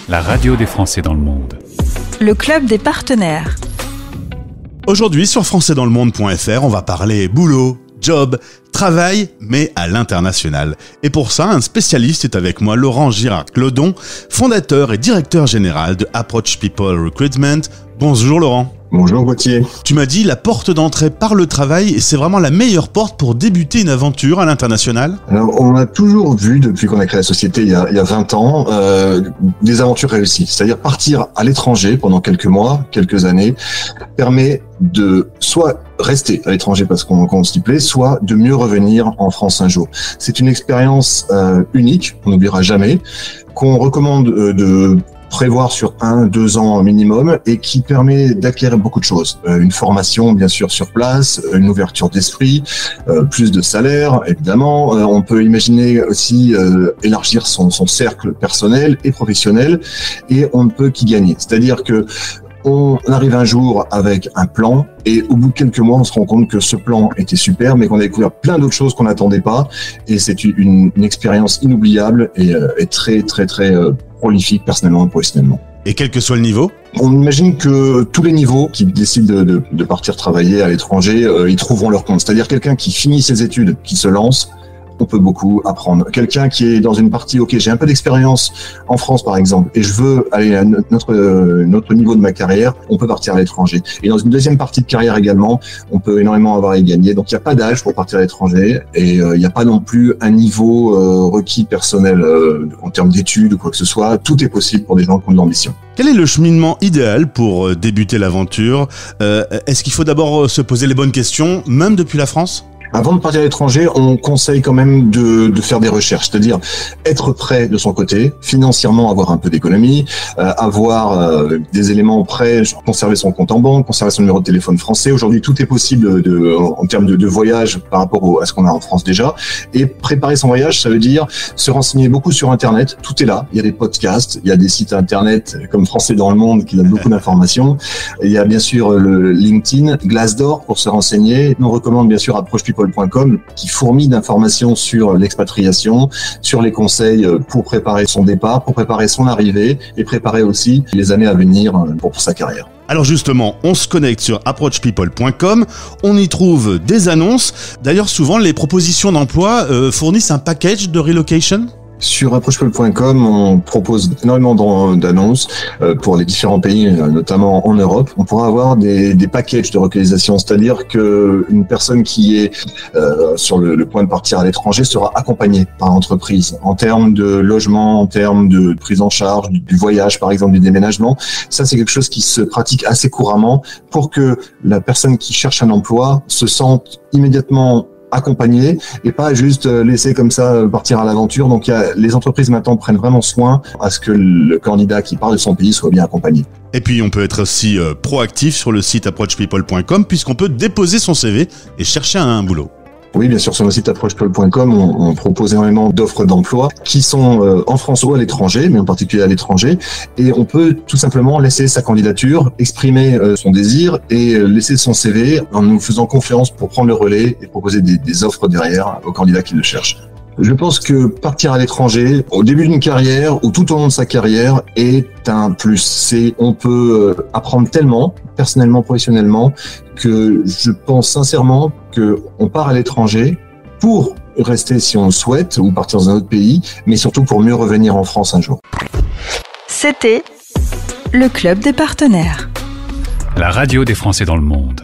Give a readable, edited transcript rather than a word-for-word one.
la radio des Français dans le monde. Le club des partenaires. Aujourd'hui sur françaisdanslemonde.fr, on va parler boulot, job, travail, mais à l'international. Et pour ça, un spécialiste est avec moi, Laurent Girard-Clodon, fondateur et directeur général de Approach People Recruitment. Bonjour Laurent. Bonjour Gauthier. Tu m'as dit la porte d'entrée par le travail et c'est vraiment la meilleure porte pour débuter une aventure à l'international. Alors on a toujours vu depuis qu'on a créé la société il y a 20 ans des aventures réussies. C'est-à-dire partir à l'étranger pendant quelques mois, quelques années permet de soit rester à l'étranger parce qu'on s'y plaît, soit de mieux revenir en France un jour. C'est une expérience unique, on n'oubliera jamais, qu'on recommande de prévoir sur 1-2 ans minimum et qui permet d'acquérir beaucoup de choses. Une formation bien sûr sur place, une ouverture d'esprit, plus de salaire évidemment. On peut imaginer aussi élargir son cercle personnel et professionnel et on ne peut qu'y gagner. C'est-à-dire que on arrive un jour avec un plan et au bout de quelques mois, on se rend compte que ce plan était super, mais qu'on a découvert plein d'autres choses qu'on n'attendait pas. Et c'est une expérience inoubliable et très prolifique personnellement et professionnellement. Et quel que soit le niveau ? On imagine que tous les niveaux qui décident de partir travailler à l'étranger, ils trouveront leur compte. C'est-à-dire quelqu'un qui finit ses études, qui se lance, on peut beaucoup apprendre. Quelqu'un qui est dans une partie, ok, j'ai un peu d'expérience en France par exemple, et je veux aller à notre niveau de ma carrière, on peut partir à l'étranger. Et dans une deuxième partie de carrière également, on peut énormément avoir à y gagner. Donc il n'y a pas d'âge pour partir à l'étranger, et il n'y a pas non plus un niveau requis personnel en termes d'études ou quoi que ce soit. Tout est possible pour des gens qui ont de l'ambition. Quel est le cheminement idéal pour débuter l'aventure ? Est-ce qu'il faut d'abord se poser les bonnes questions, même depuis la France ? Avant de partir à l'étranger, on conseille quand même de faire des recherches, c'est-à-dire être prêt de son côté, financièrement avoir un peu d'économie, avoir des éléments prêts, genre conserver son compte en banque, conserver son numéro de téléphone français. Aujourd'hui, tout est possible en termes de voyage par rapport à ce qu'on a en France déjà. Et préparer son voyage, ça veut dire se renseigner beaucoup sur Internet. Tout est là. Il y a des podcasts, il y a des sites Internet comme Français dans le Monde qui donnent beaucoup d'informations. Il y a bien sûr le LinkedIn, Glassdoor pour se renseigner. On recommande bien sûr approachpeople.com qui fourmille d'informations sur l'expatriation, sur les conseils pour préparer son départ, pour préparer son arrivée et préparer aussi les années à venir pour sa carrière. Alors justement, on se connecte sur approachpeople.com, on y trouve des annonces. D'ailleurs, souvent, les propositions d'emploi fournissent un package de relocation. Sur approachpeople.com, on propose énormément d'annonces pour les différents pays, notamment en Europe. On pourra avoir des packages de relocalisation, c'est-à-dire que une personne qui est sur le point de partir à l'étranger sera accompagnée par l'entreprise en termes de logement, en termes de prise en charge, du voyage, par exemple, du déménagement. Ça, c'est quelque chose qui se pratique assez couramment pour que la personne qui cherche un emploi se sente immédiatement accompagné et pas juste laisser comme ça partir à l'aventure. Donc les entreprises maintenant prennent vraiment soin à ce que le candidat qui part de son pays soit bien accompagné. Et puis on peut être aussi proactif sur le site approachpeople.com puisqu'on peut déposer son CV et chercher un boulot. Oui, bien sûr, sur le site approachpeople.com, on propose énormément d'offres d'emploi qui sont en France ou à l'étranger, mais en particulier à l'étranger. Et on peut tout simplement laisser sa candidature, exprimer son désir et laisser son CV en nous faisant confiance pour prendre le relais et proposer des offres derrière aux candidats qui le cherchent. Je pense que partir à l'étranger, au début d'une carrière ou tout au long de sa carrière, est un plus. On peut apprendre tellement, personnellement, professionnellement, que je pense sincèrement qu'on part à l'étranger pour rester si on le souhaite ou partir dans un autre pays, mais surtout pour mieux revenir en France un jour. C'était le club des partenaires. La radio des Français dans le monde.